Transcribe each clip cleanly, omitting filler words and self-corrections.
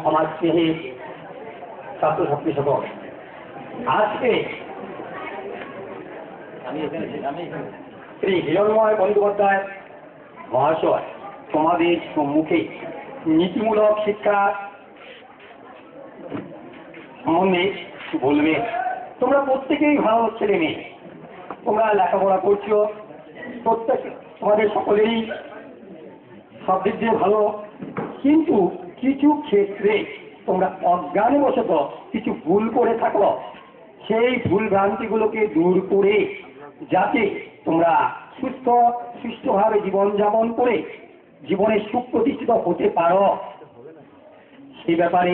আমার স্নেহে ছাত্রছাত্রী সকল, আজকে শ্রী হিরণময় বন্দ্যোপাধ্যায় মহাশয় তোমাদের সম্মুখে নীতিমূলক শিক্ষা সম্বন্ধে বলবে। তোমরা প্রত্যেকেই ভালো ছেলে মেয়ে, তোমরা লেখাপড়া করছো, প্রত্যেক তোমাদের সকলেরই সব দিক দিয়ে ভালো, কিন্তু কিছু ক্ষেত্রে তোমরা অজ্ঞানবশত কিছু ভুল করে থাকো। সেই ভুল ভ্রান্তিগুলোকে দূর করে যাতে তোমরা সুস্থভাবে জীবনযাপন করে জীবনে সুপ্রতিষ্ঠিত হতে পারো, সেই ব্যাপারে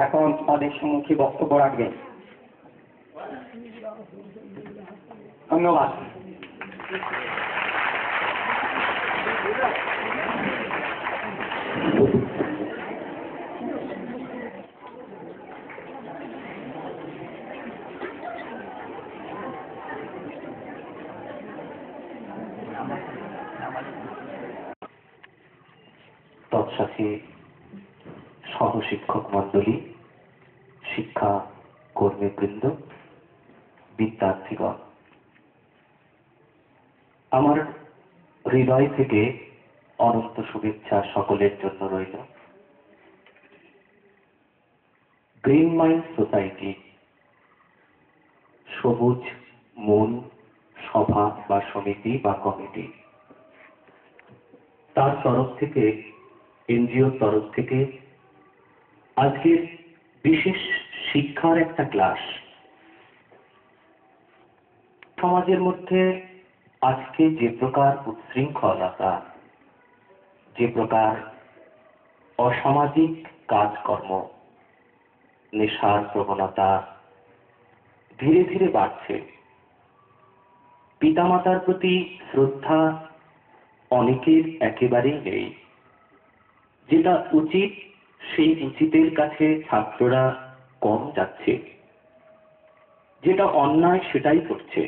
এখন তোমাদের সম্মুখে বক্তব্য রাখবেন। ধন্যবাদ। তৎসাথে সহশিক্ষক মন্ডলী, শিক্ষা কর্মীবৃন্দ, বিদ্যার্থীগণ, আমার হৃদয় থেকে অনন্ত শুভেচ্ছা সকলের জন্য রইল। গ্রিন মাইন্ড সোসাইটি সবুজ মন সভা বা সমিতি বা কমিটি, তার তরফ থেকে, এনজিওর তরফ থেকে আজকের বিশেষ শিক্ষার একটা ক্লাস। সমাজের মধ্যে আজকে যে প্রকার উচ্ছৃঙ্খলতা, যে প্রকার অসামাজিক কাজকর্ম, নেশার প্রবণতা ধীরে ধীরে বাড়ছে, পিতামাতার প্রতি শ্রদ্ধা অনেকের একেবারেই নেই। যেটা উচিত সেই উচিতের কাছে ছাত্ররা কম যাচ্ছে, যেটা অন্যায় সেটাই করছে।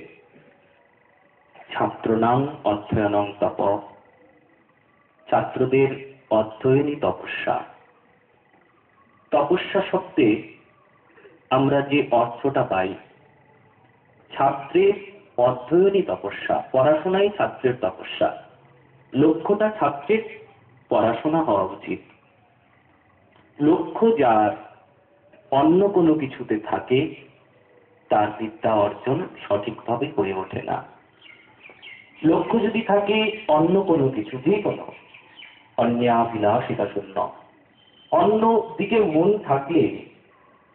ছাত্রনাং অধ্যয়নং তপ, ছাত্রদের অধ্যয়নই তপস্যা। তপস্যা শব্দে আমরা যে অর্থটা পাই, ছাত্রের অধ্যয়নই তপস্যা, পড়াশোনাই ছাত্রের তপস্যা। লক্ষ্যটা ছাত্রের পড়াশোনা হওয়া উচিত। লক্ষ্য যার অন্য কোনো কিছুতে থাকে, তার বিদ্যা অর্জন সঠিকভাবে হয়ে ওঠে না। লক্ষ্য যদি থাকে অন্য কোনো কিছু, যে কোনো অন্যাভিলাষিতা শূন্য, অন্য দিকে মন থাকলে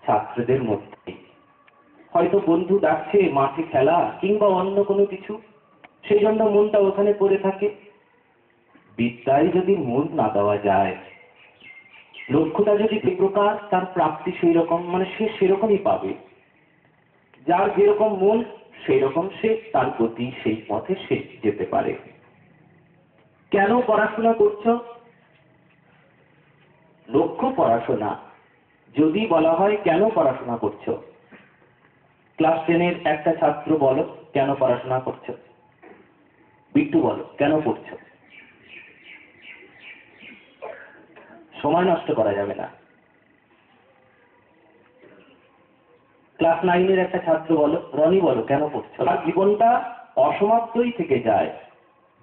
ছাত্রদের মধ্যে হয়তো বন্ধু ডাকছে মাঠে খেলা কিংবা অন্য কোনো কিছু, সেই জন্য মনটা ওখানে পড়ে থাকে। বিদ্যায় যদি মন না দেওয়া যায়, লক্ষ্যটা যদি যে প্রকার, তার প্রাপ্তি সেই রকম, মানে সে সেরকমই পাবে। যার যেরকম মন সেই রকম সে তার প্রতি সেই পথে সে যেতে পারে। কেন পড়াশোনা করছো? লক্ষ্য পড়াশোনা। যদি বলা হয় কেন পড়াশোনা করছো, ক্লাস 10-এর একটা ছাত্র বলো কেন পড়াশোনা করছো? বিট্টু বলো কেন পড়ছো? সময় নষ্ট করা যাবে না। ক্লাস 9-এর একটা ছাত্র বলো, রনি বলো কেন পড়ছো? আর জীবনটা অসমাপ্তই থেকে যায়।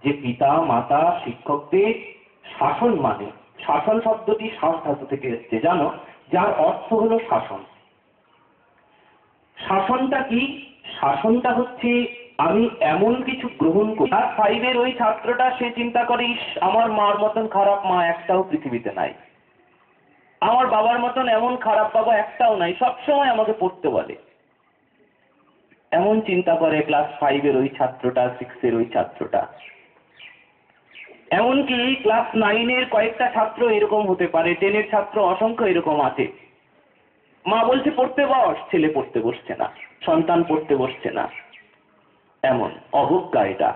যে পিতা মাতা শিক্ষকদের শাসন, মানে শাসন শব্দটি শাস ধাতু থেকে এসেছে, জানো, যার অর্থ হলো শাসন। শাসনটা কি? শাসনটা হচ্ছে আমি এমন কিছু গ্রহণ করি। আর 5-এর ওই ছাত্রটা সে চিন্তা করে, আমার মার মতন খারাপ মা একটাও পৃথিবীতে নাই, আমার বাবার মতন এমন খারাপ বাবা একটাও নাই, সবসময় আমাকে পড়তে বলে। এমন চিন্তা করে ক্লাস 5-এর ওই ছাত্রটা, 6-এর ওই ছাত্রটা। এমনকি ক্লাস 9-এর কয়েকটা ছাত্র এরকম হতে পারে, 10-এর ছাত্র অসংখ্য এরকম আছে। মা বলছে পড়তে বস, ছেলে পড়তে বসছে না, সন্তান পড়তে বসছে না। এমন অবজ্ঞা এটা।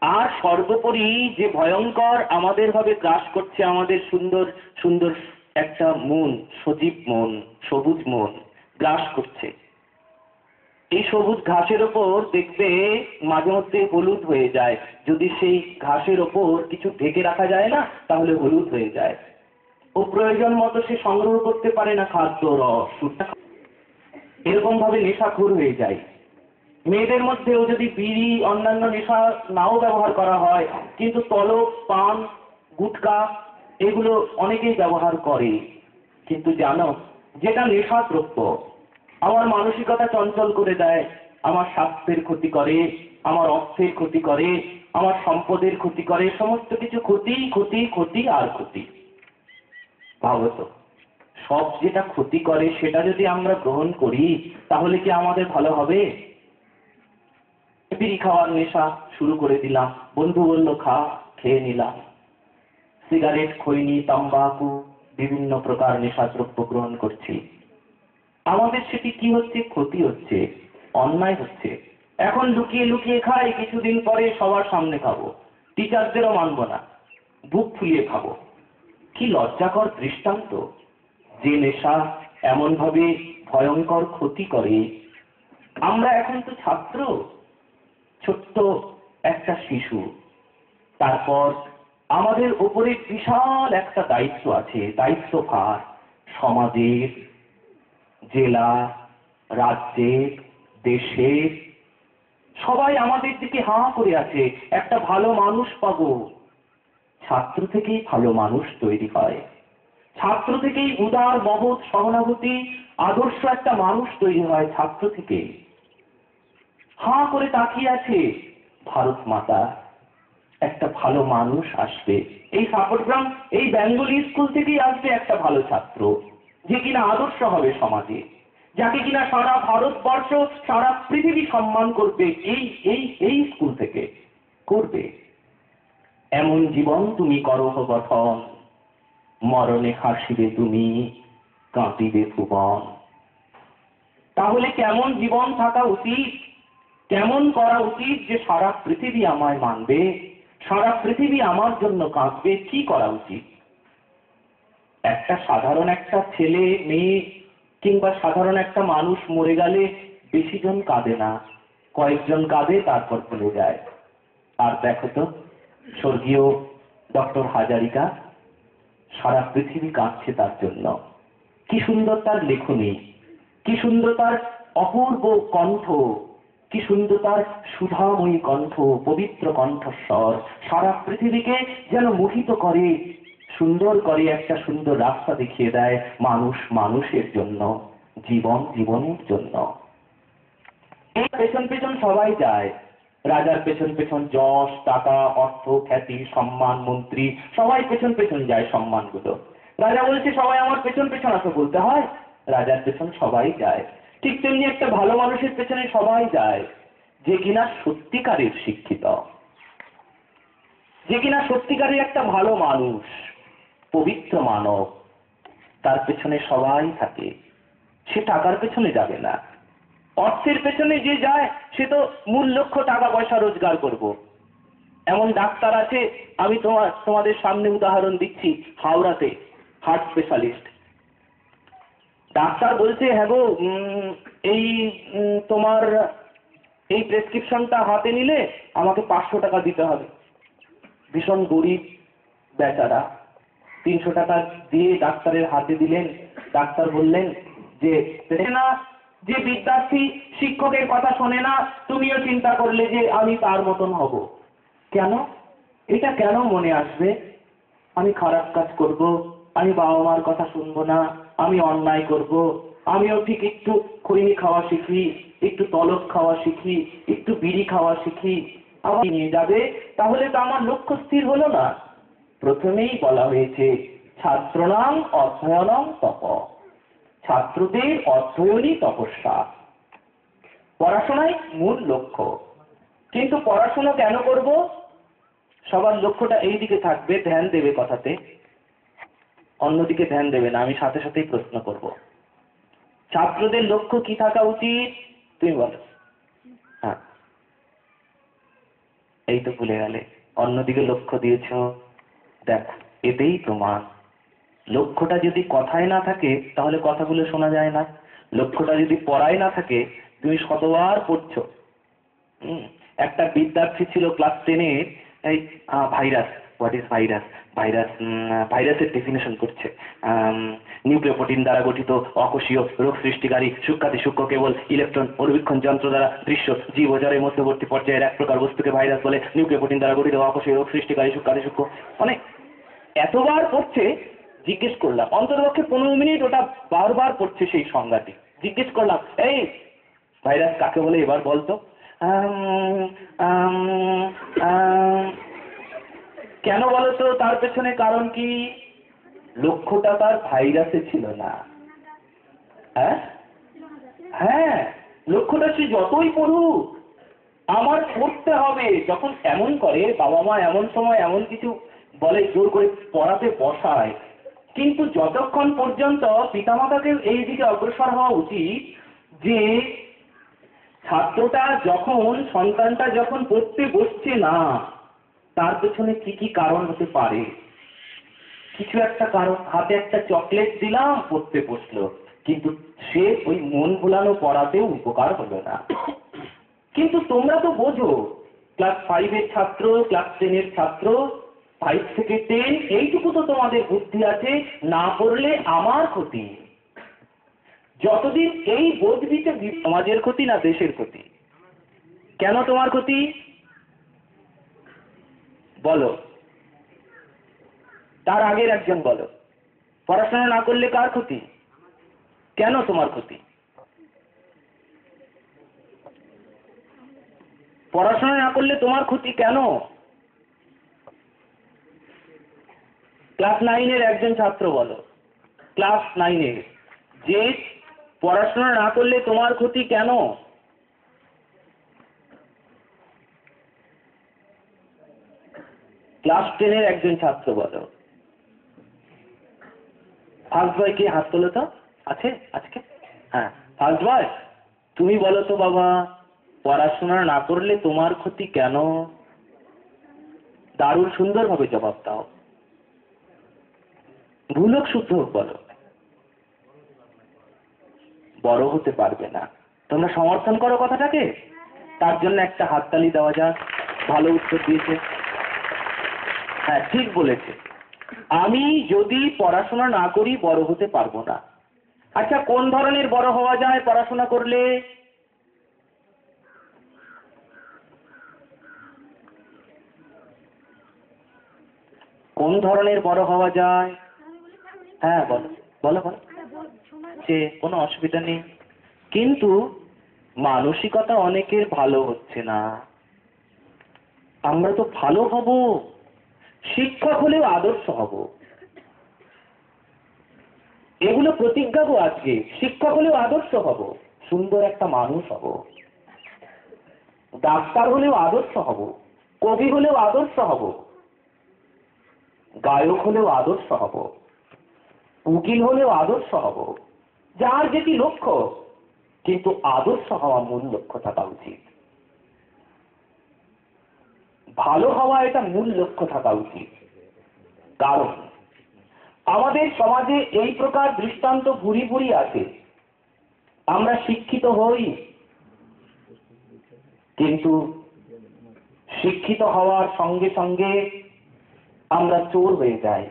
আর সর্বোপরি যে ভয়ঙ্কর আমাদের ভাবে গ্রাস করছে, আমাদের সুন্দর সুন্দর একটা মন, সজীব মন, সবুজ মন গ্রাস করছে। এই সবুজ ঘাসের ওপর দেখবে মাঝে মধ্যে হলুদ হয়ে যায়, যদি সেই ঘাসের ওপর কিছু ঢেকে রাখা যায় না তাহলে হলুদ হয়ে যায়। ও প্রয়োজন মতো সে সংগ্রহ করতে পারে না খাদ্য রস, এরকম ভাবে নেশাখোর হয়ে যায়। মেয়েদের মধ্যেও যদি বিড়ি অন্যান্য নেশা নাও ব্যবহার করা হয়, কিন্তু তলব, পান, গুটকা এগুলো অনেকেই ব্যবহার করে। কিন্তু জানো, যেটা নেশাদ্রব্য আমার মানসিকতা চঞ্চল করে দেয়, আমার স্বাস্থ্যের ক্ষতি করে, আমার অর্থের ক্ষতি করে, আমার সম্পদের ক্ষতি করে, সমস্ত কিছু ক্ষতি ক্ষতি ক্ষতি আর ক্ষতি। ভাবো তো, সব যেটা ক্ষতি করে সেটা যদি আমরা গ্রহণ করি তাহলে কি আমাদের ভালো হবে? বিড়ি খাওয়ার নেশা শুরু করে দিলাম, বন্ধু বলল খা, খেয়ে নিলাম। সিগারেট, খৈনি, তাম্বাকু বিভিন্ন প্রকার নেশাদ্রব্য গ্রহণ করছি। আমাদের সেটি কি হচ্ছে? ক্ষতি হচ্ছে, অন্যায় হচ্ছে। এখন লুকিয়ে লুকিয়ে খাই, কিছুদিন পরে সবার সামনে খাবো, টিচারদেরও মানবো না, বুক ফুলিয়ে খাবো। কি লজ্জাকর দৃষ্টান্ত! যে নেশা এমন ভাবে ভয়ঙ্কর ক্ষতি করে। আমরা এখন তো ছাত্র, ছোট্ট একটা শিশু, তারপর আমাদের উপরে বিশাল একটা দায়িত্ব আছে, দায়িত্বভার সমাজের, জেলা, রাজ্যের, দেশের। সবাই আমাদের দিকে হাঁ করে আছে, একটা ভালো মানুষ পাবো। ছাত্র থেকেই ভালো মানুষ তৈরি হয়, ছাত্র থেকেই উদার, মহৎ, সহানুভূতি, আদর্শ একটা মানুষ তৈরি হয় ছাত্র থেকে। হাঁ করে তাকিয়ে আছে ভারত মাতা, একটা ভালো মানুষ আসবে। এই সাপটগ্রাম, এই বেঙ্গলি স্কুল থেকেই আসবে একটা ভালো ছাত্র, যে কিনা আদর্শ হবে সমাজে, যাকে কিনা সারা ভারতবর্ষ, সারা পৃথিবী সম্মান করবে। এই এই এই স্কুল থেকে করবে। এমন জীবন তুমি করহ গঠন, মরণে হাসিবে তুমি, কাঁপিবে ভুবন। তাহলে কেমন জীবন থাকা উচিত, কেমন করা উচিত যে সারা পৃথিবী আমায় মানবে, সারা পৃথিবী আমার জন্য কাঁদবে? কি করা উচিত? একটা সাধারণ একটা ছেলে মেয়ে কিংবা সাধারণ একটা মানুষ মরে গেলে বেশি জন কাঁদে না, কয়েকজন কাঁদে, তারপর ভুলে যায়। আর দেখো তো, স্বর্গীয় ডক্টর হাজারিকা, সারা পৃথিবী কাঁদছে তার জন্য। কি সুন্দর তার লেখনী, কি সুন্দর তার অপূর্ব কণ্ঠ, কি সুন্দর তার সুধাময়ী কণ্ঠ, পবিত্র কণ্ঠস্বর সারা পৃথিবীকে যেন মোহিত করে, সুন্দর করে, একটা সুন্দর রাস্তা দেখিয়ে দেয় মানুষ মানুষের জন্য, জীবন জীবনের জন্য। এই পেছন পেছন সবাই যায়, রাজার পেছন পেছন যশ, টাকা, অর্থ, খ্যাতি, সম্মান, মন্ত্রী, সবাই পেছন পেছন যায় সম্মানগুলো। রাজা বলছে সবাই আমার পেছন পেছন আসো, বলতে হয় রাজার পেছন সবাই যায়। ঠিক তেমনি একটা ভালো মানুষের পেছনে সবাই যায়, যে কিনা সত্যিকারের শিক্ষিত, যে কিনা সত্যিকারের একটা ভালো মানুষ, পবিত্র মানব, তার পেছনে সবাই থাকে। সে টাকার পেছনে যাবে না, অর্থের পেছনে যে যায় সে তো মূল লক্ষ্য টাকা পয়সা রোজগার করব। এমন ডাক্তার আছে, আমি তোমাদের সামনে উদাহরণ দিচ্ছি, হাওড়াতে হার্ট স্পেশালিস্ট ডাক্তার বলছে, হ্যাঁ গো, এই তোমার এই প্রেসক্রিপশনটা হাতে নিলে আমাকে 500 টাকা দিতে হবে। ভীষণ গরিব বেচারা, 300 টাকা দিয়ে ডাক্তারের হাতে দিলেন। ডাক্তার বললেন যে না, যে বিদ্যার্থী শিক্ষকের কথা শোনে না, তুমিও চিন্তা করলে যে আমি তার মতন হব। কেন? এটা কেন মনে আসবে? আমি খারাপ কাজ করব, আমি বাবা মার কথা শুনবো না, আমি অন্যায় করব, আমিও ঠিক একটু খৈনি খাওয়া শিখি, একটু তলব খাওয়া শিখি, একটু বিড়ি খাওয়া শিখি, আবার নিয়ে যাবে, তাহলে তো আমার লক্ষ্য স্থির হলো না। প্রথমেই বলা হয়েছে ছাত্রনাং অধ্যয়নং তপ, ছাত্রদের অধ্যয়নই তপস্যা, পড়াশোনাই মূল লক্ষ্য। কিন্তু পড়াশোনা কেন করব? সবার লক্ষ্যটা এই দিকে থাকবে, ধ্যান দেবে কথাতে, অন্যদিকে ধ্যান দেবে না। আমি সাথে সাথেই প্রশ্ন করব, ছাত্রদের লক্ষ্য কি থাকা উচিত? তুমি বলো। হ্যাঁ, এই তো ভুলে গেলে, অন্যদিকে লক্ষ্য দিয়েছ। দেখো, এতেই প্রমাণ। লক্ষ্যটা যদি কথায় না থাকে তাহলে কথাগুলো শোনা যায় না, লক্ষ্যটা যদি পড়ায় না থাকে, তুমি শতবার পড়ছো। একটা বিদ্যার্থী ছিল ক্লাস 10-এ, এই ভাইরাস, হোয়াট ইজ ভাইরাস? ভাইরাসের ডেফিনেশন করছে, নিউক্লিওপ্রোটিন দ্বারা গঠিত অকোষীয় রোগ সৃষ্টিকারী সূক্ষ্মাতি সূক্ষ্ম কেবল ইলেকট্রন অনুবীক্ষণ যন্ত্র দ্বারা দৃশ্য জীব ও জড়ের মধ্যবর্তী পর্যায়ের এক প্রকার বস্তুকে ভাইরাস বলে। নিউক্লিওপ্রোটিন দ্বারা গঠিত অকোষীয় রোগ সৃষ্টিকারী সূক্ষ্মাতি সূক্ষ্ম, মানে এতবার পড়ছে। জিজ্ঞেস করলাম, অন্ততপক্ষে 15 মিনিট ওটা বারবার পড়ছে সেই সংজ্ঞাটি। জিজ্ঞেস করলাম, এই ভাইরাস কাকে বলে এবার বলতো? কেন বলতো? তার পেছনে কারণ কি? লক্ষ্যটা তার ভাইরাসে ছিল না। হ্যাঁ, লক্ষ্যটা সে যতই পড়ুক আমার পড়তে হবে। যখন এমন করে বাবা মা এমন সময় এমন কিছু বলে, জোর করে পড়াতে বসায়, কিন্তু যতক্ষণ পর্যন্ত পিতামাতাকে এই দিকে অগ্রসর হওয়া উচিত যে ছাত্রটা যখন, সন্তানটা যখন পড়তে বসছে না, তার পেছনে কি কি কারণ হতে পারে। কিছু একটা কারণ, হাতে একটা চকলেট দিলাম, পড়তে বসলো, কিন্তু সে ওই মন ভোলানো পড়াতেও উপকার হলো না। কিন্তু তোমরা তো বোঝো, ক্লাস 5-এর ছাত্র, ক্লাস 10-এর ছাত্র, 5 থেকে 10, এইটুকু তো তোমাদের বুদ্ধি আছে। না পড়লে আমার ক্ষতি। যতদিন এই বোধ দিতে, সমাজের ক্ষতি না দেশের ক্ষতি? কেন তোমার ক্ষতি বলো? তার আগের একজন বলো, পড়াশোনা না করলে কার ক্ষতি? কেন তোমার ক্ষতি? পড়াশোনা না করলে তোমার ক্ষতি কেন? ক্লাস 9-এর একজন ছাত্র বলো, ক্লাস 9-এর, যে পড়াশোনা না করলে তোমার ক্ষতি কেন? ক্লাস 10-এর একজন ছাত্র বলো। ফার্স্ট বয় কে? হাত তোলো তো। আছে আজকে? হ্যাঁ, ফার্স্ট বয়, তুমি বলো তো বাবা, পড়াশোনা না করলে তোমার ক্ষতি কেন? দারুণ সুন্দরভাবে জবাব দাও। ভুল হোক শুদ্ধ হোক বলো। বড় হতে পারবে না। তোমরা সমর্থন করো কথাটাকে? তার জন্য একটা হাততালি দেওয়া যাক। ভালো উত্তর দিয়েছে। হ্যাঁ, ঠিক বলেছে। আমি যদি পড়াশোনা না করি বড় হতে পারবো না। আচ্ছা, কোন ধরনের বড় হওয়া যায় পড়াশোনা করলে? কোন ধরনের বড় হওয়া যায়? হ্যাঁ বলো বলো বলো। সে কোনো অসুবিধা নেই, কিন্তু মানসিকতা অনেকের ভালো হচ্ছে না। আমরা তো ভালো হব, শিক্ষক হলেও আদর্শ হব, এগুলো প্রতিজ্ঞা গো আজকে। শিক্ষক হলেও আদর্শ হব, সুন্দর একটা মানুষ হব। ডাক্তার হলেও আদর্শ হব, কবি হলেও আদর্শ হব, গায়ক হলেও আদর্শ হব, উকিল হলেও আদর্শ হব। যার যেটি লক্ষ্য, কিন্তু আদর্শ হওয়া মূল লক্ষ্য থাকা উচিত। ভালো হওয়া এটা মূল লক্ষ্য থাকা উচিত। কারণ আমাদের সমাজে এই প্রকার দৃষ্টান্ত ভুরি ভুরি আছে। আমরা শিক্ষিত হই, কিন্তু শিক্ষিত হওয়ার সঙ্গে সঙ্গে আমরা চোর হয়ে যাই।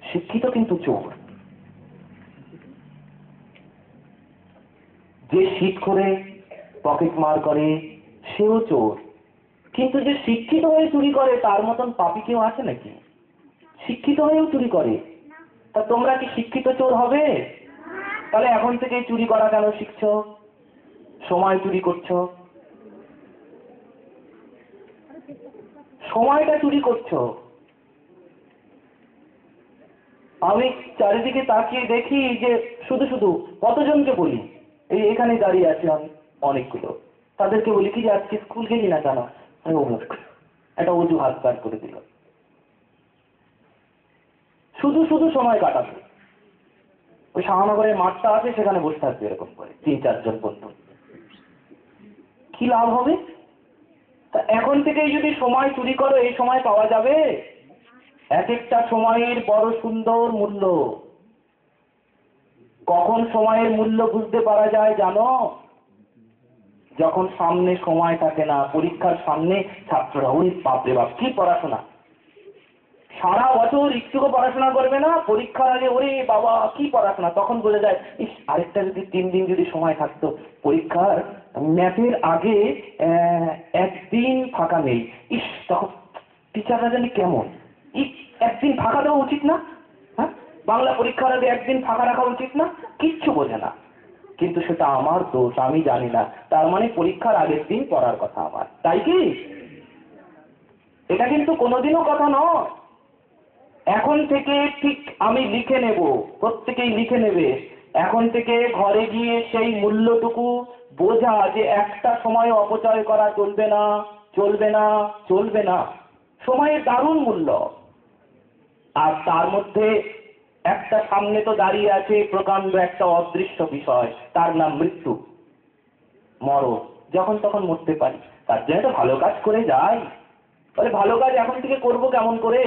শিক্ষিত কিন্তু চোর। যে শীত করে পকেট মার করে সেও চোর, কিন্তু যে শিক্ষিত হয়ে চুরি করে তার মতন পাপী কেউ আছে নাকি? শিক্ষিত হয়েও চুরি করে। তা তোমরা কি শিক্ষিত চোর হবে? তাহলে এখন থেকে চুরি করা কেন শিখছো? সময় চুরি করছো, সময়টা চুরি করছো। আমি চারিদিকে তাকিয়ে দেখি যে শুধু শুধু কতজনকে বলি, এই এখানে দাঁড়িয়ে আছে আমি অনেকগুলো, তাদেরকে বলি কি যে আজকে স্কুল গেলি না কেন? অমুক একটা অজুহাত বার করে দিল। শুধু শুধু সময় কাটাবে। ওই শাহনগরের মাঠটা আছে, সেখানে বসে থাকবে এরকম করে 3-4 জন বন্ধু। কি লাভ হবে? তা এখন থেকেই যদি সময় চুরি করো, এই সময় পাওয়া যাবে? এক একটা সময়ের বড় সুন্দর মূল্য। কখন সময়ের মূল্য বুঝতে পারা যায় জানো? যখন সামনে সময় থাকে না। পরীক্ষার সামনে ছাত্ররা, ওই বাপরে বাপ কি পড়াশোনা, সারা বছর একটুকু পড়াশোনা করবে না, পরীক্ষার আগে ওরে বাবা কি পড়াশোনা, তখন বলে যায় ইস আরেকটা যদি 3 দিন যদি সময় থাকতো, পরীক্ষার ম্যাথের আগে একদিন ফাঁকা নেই, ইস তখন টিচাররা জানি কেমন, ইস একদিন ফাঁকা দেওয়া উচিত না, হ্যাঁ বাংলা পরীক্ষার আগে একদিন ফাঁকা রাখা উচিত না, কিচ্ছু বোঝে না। কিন্তু সেটা আমার দোষ, আমি জানি না, তার মানে পরীক্ষার আগের দিন পড়ার কথা আমার, তাই কি? এটা কিন্তু কোনোদিনও কথা নয়। এখন থেকে ঠিক আমি লিখে নেব, প্রত্যেকেই লিখে নেবে, এখন থেকে ঘরে গিয়ে সেই মূল্যটুকু বোঝা যে একটা সময় অপচয় করা চলবে না, চলবে না, চলবে না। সময়ের দারুণ মূল্য। আর তার মধ্যে একটা সামনে তো দাঁড়িয়ে আছে প্রকাণ্ড একটা অদৃশ্য বিষয়, তার নাম মৃত্যু, মরণ। যখন তখন মরতে পারি, তার জন্য তো ভালো কাজ করে যাই। বলে ভালো কাজ এখন থেকে করব কেমন করে?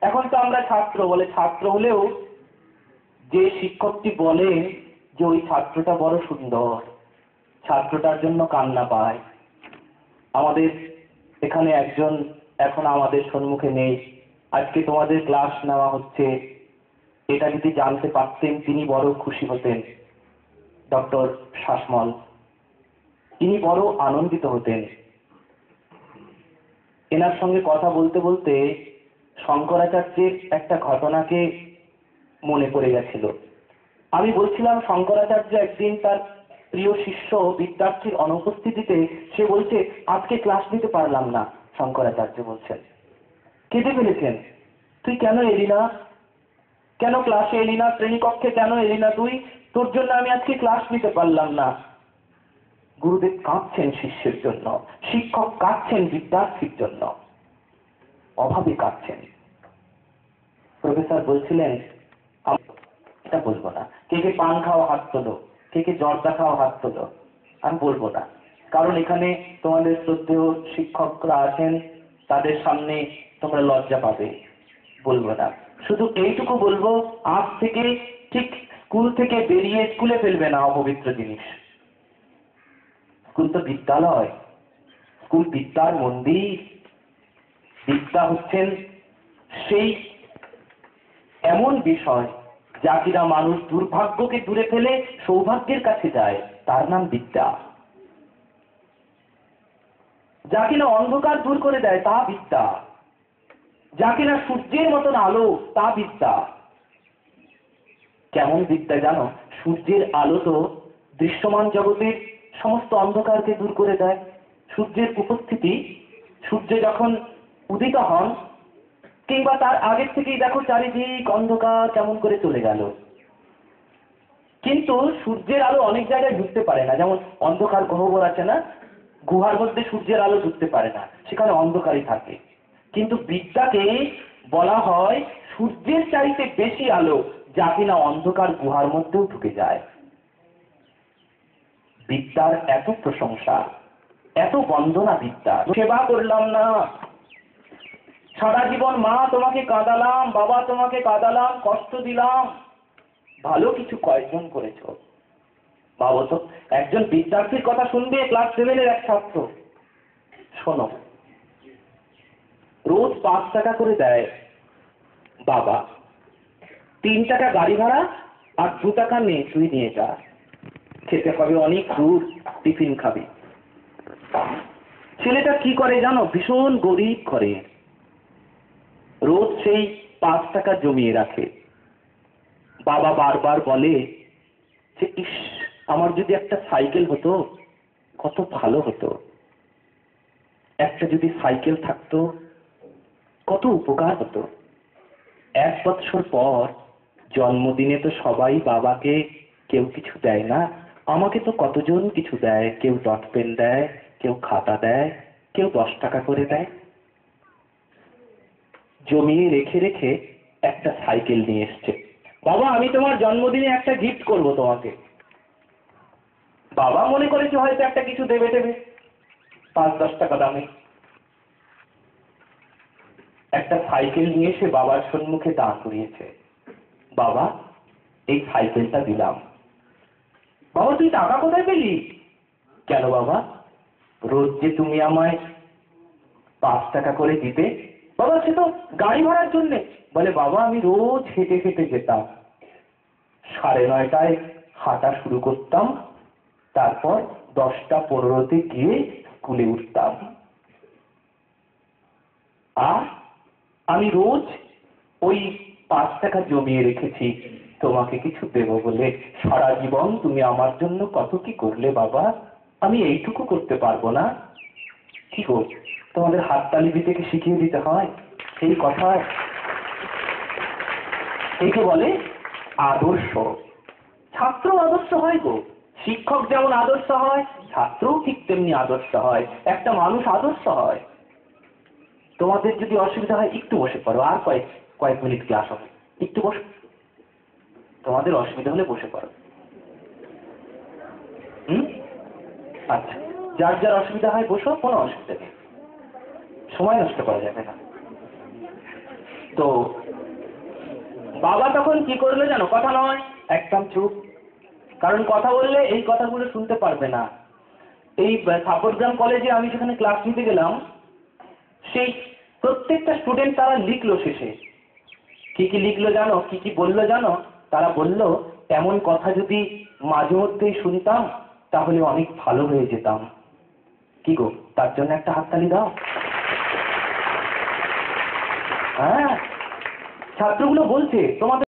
এখন তো আমরা ছাত্র, বলে ছাত্র হলেও যে শিক্ষকটি বলে যে ওই ছাত্রটা বড় সুন্দর, ছাত্রটার জন্য কান্না পায়। আমাদের এখানে একজন এখন আমাদের সম্মুখে নেই, আজকে তোমাদের ক্লাস নেওয়া হচ্ছে, এটা যদি জানতে পারতেন তিনি বড় খুশি হতেন। ডক্টর শাসমল, তিনি বড় আনন্দিত হতেন। এনার সঙ্গে কথা বলতে বলতে শঙ্করাচার্যের একটা ঘটনাকে মনে পড়ে গেছিল। আমি বলছিলাম শঙ্করাচার্য একদিন তার প্রিয় শিষ্য বিদ্যার্থীর অনুপস্থিতিতে সে বলছে আজকে ক্লাস নিতে পারলাম না। শঙ্করাচার্য বলছেন, কেঁদে ফেলেছেন, তুই কেন এলি না, কেন ক্লাসে এলি না, শ্রেণীকক্ষে কেন এলি না তুই, তোর জন্য আমি আজকে ক্লাস নিতে পারলাম না। গুরুদেব কাঁদছেন শিষ্যের জন্য, শিক্ষক কাঁদছেন বিদ্যার্থীর জন্য, অভাবে কাঁদছেন। প্রফেসর বলছিলেন এটা বলবো না, কে কে পান খাওয়া হাত তোলো, কে কে জর্দা খাওয়া হাত তোলো, আমি বলবো না, কারণ এখানে তোমাদের শ্রদ্ধেয় শিক্ষকরা আছেন, তাদের সামনে তোমরা লজ্জা পাবে, বলবো না। শুধু এইটুকু বলবো, আজ থেকে ঠিক স্কুল থেকে বেরিয়ে স্কুলে ফেলবে না অপবিত্র জিনিস। স্কুল তো বিদ্যালয়, স্কুল বিদ্যার মন্দির। বিদ্যা হচ্ছেন সেই এমন বিষয় যা কিনা মানুষ দুর্ভাগ্যকে দূরে ফেলে সৌভাগ্যের কাছে যায়, তার নাম বিদ্যা। যা কিনা অন্ধকার দূর করে দেয় তা বিদ্যা, যা কিনা সূর্যের মতন আলো তা বিদ্যা। কেমন বিদ্যা জানো? সূর্যের আলো তো দৃশ্যমান জগতের সমস্ত অন্ধকারকে দূর করে দেয়। সূর্যের উপস্থিতি, সূর্য যখন উদিত হন কিংবা তার আগের থেকেই দেখো চারিদিক অন্ধকার কেমন করে চলে গেল। কিন্তু সূর্যের আলো অনেক জায়গায় ঢুকতে পারে না, যেমন অন্ধকার গহ্বর আছে না, গুহার মধ্যে সূর্যের আলো ঢুকতে পারে না, সেখানে অন্ধকারই থাকে। কিন্তু বিদ্যাকে বলা হয় সূর্যের চাইতে বেশি আলো, যা কিনা অন্ধকার গুহার মধ্যেও ঢুকে যায়। বিদ্যার এত প্রশংসা, এত বন্দনা বিদ্যা। সেবা করলাম না, সারা জীবন মা তোমাকে কাঁদালাম, বাবা তোমাকে কাঁদালাম, কষ্ট দিলাম, ভালো কিছু কয়েকজন করেছ? ভাবো তো, একজন বিদ্যার্থীর কথা শুনবে, ক্লাস 7-এর এক ছাত্র। শোনো, রোজ 5 টাকা করে দেয় বাবা, 3 টাকা গাড়ি ভাড়া আর 2 টাকা নে তুই নিয়ে যা, খেতে হবে অনেক দূর, টিফিন খাবি। ছেলেটা কি করে জানো? ভীষণ গরিব করে, রোজ সেই 5 টাকা জমিয়ে রাখে। বাবা বারবার বলে যে ইস, আমার যদি একটা সাইকেল হতো কত ভালো হতো, একটা যদি সাইকেল থাকতো কত উপকার হতো। 1 বছর পর জন্মদিনে তো সবাই বাবাকে কেউ কিছু দেয় না, আমাকে তো কতজন কিছু দেয়, কেউ ডট পেন দেয়, কেউ খাতা দেয়, কেউ 10 টাকা করে দেয়। জমিয়ে রেখে রেখে একটা সাইকেল নিয়ে এসছে। বাবা আমি তোমার জন্মদিনে একটা গিফট করব তোমাকে। বাবা মনে করেছে হয়তো একটা কিছু দেবে দেবে, 5-10 টাকা দামে একটা সাইকেল নিয়ে এসে বাবার সম্মুখে দাঁড় করিয়েছে। বাবা এই সাইকেলটা দিলাম। বাবা তুই টাকা কোথায় পেলি? কেন বাবা, রোজ যে তুমি আমায় 5 টাকা করে দিতে, বাবা সে তো গাড়ি ভাড়ার জন্যে। বলে বাবা আমি রোজ হেঁটে হেঁটে যেতাম, 9:30টায় হাঁটা শুরু করতাম, তারপর 10টা 15তে গিয়ে স্কুলে উঠতাম। আর আমি রোজ ওই 5 টাকা জমিয়ে রেখেছি তোমাকে কিছু দেব বলে। সারা জীবন তুমি আমার জন্য কত কি করলে বাবা, আমি এইটুকু করতে পারবো না? কি গো, তোমাদের হাততালি দিতে কি শিখিয়ে দিতে হয় এই কথায়? একে বলে আদর্শ। ছাত্র আদর্শ হয় গো। শিক্ষক যেমন আদর্শ হয়, ছাত্রও ঠিক তেমনি আদর্শ হয়। একটা মানুষ আদর্শ হয়। তোমাদের যদি অসুবিধা হয় একটু বসে পড়ো, আর কয়েক মিনিট ক্লাস হবে, একটু বসো। তোমাদের অসুবিধা হলে বসে পড়ো। আচ্ছা, যার যার অসুবিধা হয় বসো, কোনো অসুবিধা নেই, সময় নষ্ট করা যাবে না। তো বাবা তখন কি করলো জানো? কথা নয়, একদম চুপ। কারণ কথা বললে এই কথাগুলো শুনতে পারবে না। এই সাপোর্টগ্রাম কলেজে আমি সেখানে ক্লাস নিতে গেলাম, সেই প্রত্যেকটা স্টুডেন্ট তারা লিখলো শেষে। কি কি লিখলো জানো? কি কি বললো জানো? তারা বলল, এমন কথা যদি মাঝে মধ্যেই শুনতাম তাহলে অনেক ভালো হয়ে যেতাম। কি গো, তার জন্য একটা হাততালি দাও। হ্যাঁ, ছাত্রগুলো বলছে তোমাদের